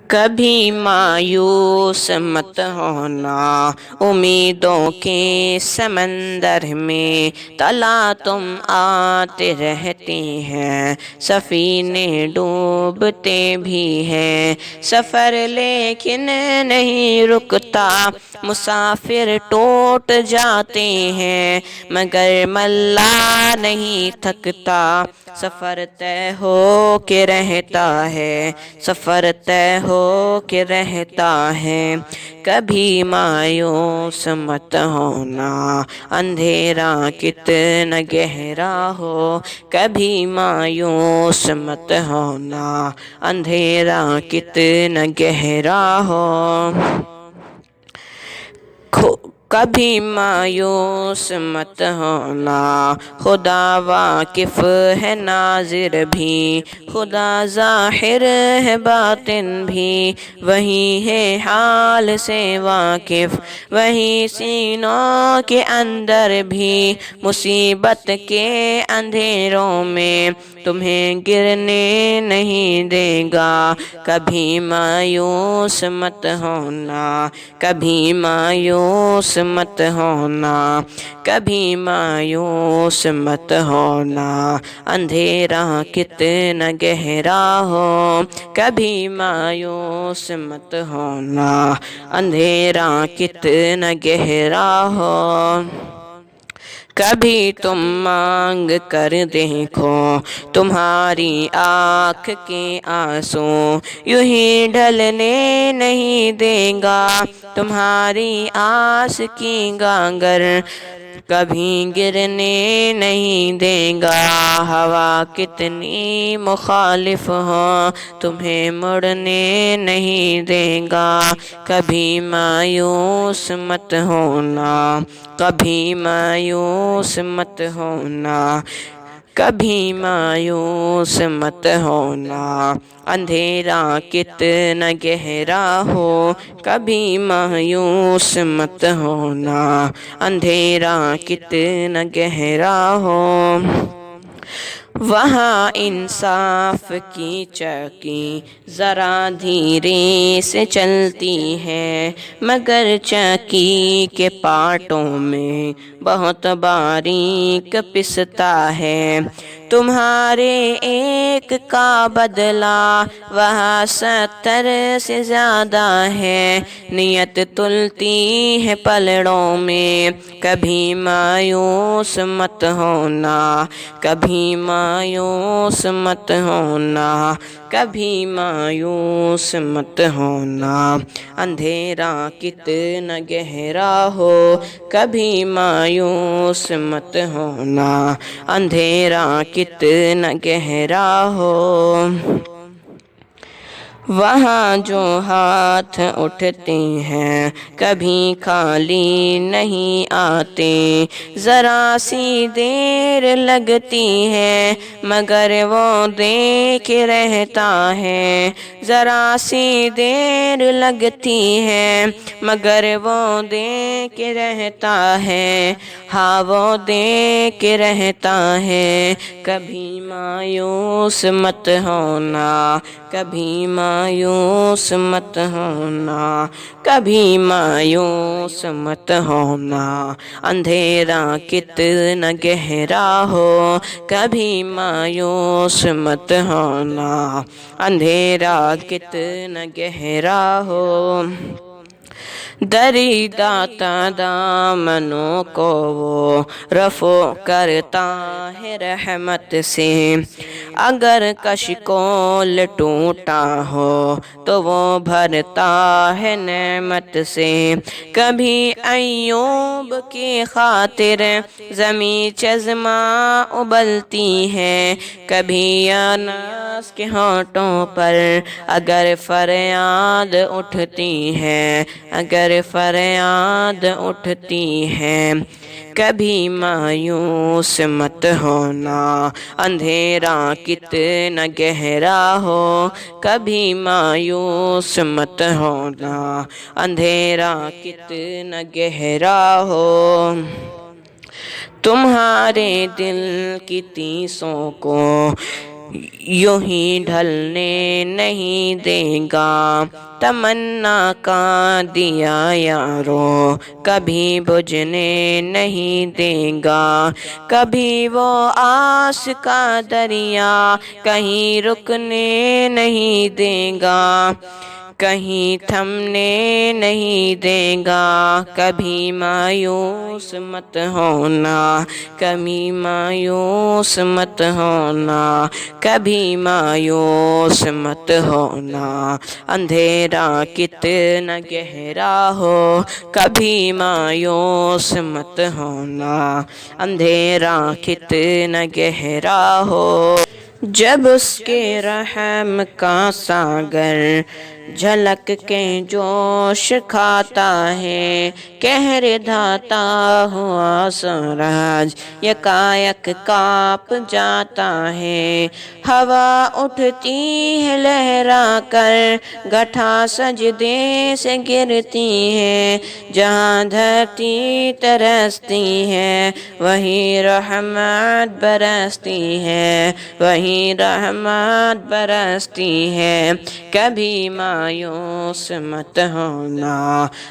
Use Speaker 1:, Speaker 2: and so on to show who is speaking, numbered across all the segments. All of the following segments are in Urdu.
Speaker 1: کبھی مایوس مت ہونا، امیدوں کے سمندر میں تلا تم آتے رہتے ہیں، سفینے ڈوبتے بھی ہیں، سفر لیکن نہیں رکتا، مسافر ٹوٹ جاتے ہیں، مگر ملا نہیں تھکتا، سفر طے ہو کے رہتا ہے، سفر طے ہو کے رہتا ہے۔ کبھی مایوس مت ہونا، اندھیرا کتنا گہرا ہو، کبھی مایوس مت ہونا، اندھیرا کتنا گہرا ہو۔ کبھی مایوس مت ہونا، خدا واقف ہے ناظر بھی، خدا ظاہر ہے باطن بھی، وہی ہے حال سے واقف، وہی سینوں کے اندر بھی، مصیبت کے اندھیروں میں تمہیں گرنے نہیں دے گا۔ کبھی مایوس مت ہونا، کبھی مایوس مت ہونا، کبھی مایوس مت ہونا، اندھیرا کتنا گہرا ہو، کبھی مایوس مت ہونا، اندھیرا کتنا گہرا ہو۔ کبھی تم مانگ کر دیکھو، تمہاری آنکھ کے آنسو یوں ہی ڈھلنے نہیں دے گا، تمہاری آس کی گاگر کبھی گرنے نہیں دے گا، ہوا کتنی مخالف ہو تمہیں مڑنے نہیں دے گا۔ کبھی مایوس مت ہونا، کبھی مایوس مت ہونا، کبھی مایوس مت ہونا، اندھیرا کتنا گہرا ہو، کبھی مایوس مت ہونا، اندھیرا کتنا گہرا ہو۔ وہاں انصاف کی چکی ذرا دھیرے سے چلتی ہے، مگر چکی کے پارٹوں میں بہت باریک پستا ہے، تمہارے ایک کا بدلہ وہاں 70 سے زیادہ ہے، نیت تلتی ہے پلڑوں میں، کبھی مایوس مت ہونا، کبھی مایوس مت ہونا، کبھی مایوس مت ہونا، اندھیرا کتنا گہرا ہو، کبھی مایوس مت ہونا، اندھیرا کتنا گہرا ہو۔ وہاں جو ہاتھ اٹھتے ہیں کبھی خالی نہیں آتے، ذرا سی دیر لگتی ہے مگر وہ دے کے رہتا ہے، ذرا سی دیر لگتی ہے مگر وہ دے کے رہتا ہے، ہاں وہ دے کے رہتا ہے۔ کبھی مایوس مت ہونا، کبھی مایوس مت ہونا، کبھی مایوس مت ہونا، اندھیرا کتنا گہرا ہو، کبھی مایوس مت ہونا، اندھیرا کتنا گہرا ہو۔ دریداتا دامنوں کو وہ رفع کرتا ہے رحمت سے، اگر کشکول ٹوٹا ہو تو وہ بھرتا ہے نعمت سے، کبھی ایوب کی خاطر زمیں چزماں ابلتی ہے، کبھی یونس کے ہونٹوں پر اگر فریاد اٹھتی ہے، اگر فریاد اٹھتی ہے۔ کبھی مایوس مت ہونا، اندھیرا کتنا گہرا ہو، کبھی مایوس مت ہونا، اندھیرا کتنا گہرا ہو۔ تمہارے دل کی تیسوں کو یوں ہی ڈھلنے نہیں دے گا تمنا کا دیا یارو، کبھی بجھنے نہیں دے گا، کبھی وہ آس کا دریا کہیں رکنے نہیں دے گا، کہیں تھمنے نہیں دے گا، کبھی مایوس مت ہونا، کبھی مایوس مت ہونا، کبھی مایوس مت ہونا، اندھیرا کتنا گہرا ہو کبھی مایوس مت ہونا، اندھیرا کتنا گہرا ہو جب اس کے رحم کا ساگر جھلک کے جوش کھاتا ہے، قہر ڈھاتا ہوا سورج یکایک کانپ جاتا ہے، ہوا اٹھتی ہے لہرا کر گٹھا سجدے سے گرتی ہے، جہاں دھرتی ترستی ہے وہیں رحمت برستی ہے، وہیں رحمت برستی ہے، کبھی مایوس مت ہونا،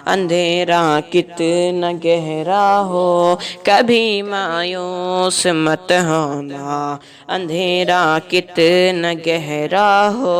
Speaker 1: اندھیرا کتنا گہرا ہو کبھی مایوس مت ہونا، اندھیرا کتنا گہرا ہو۔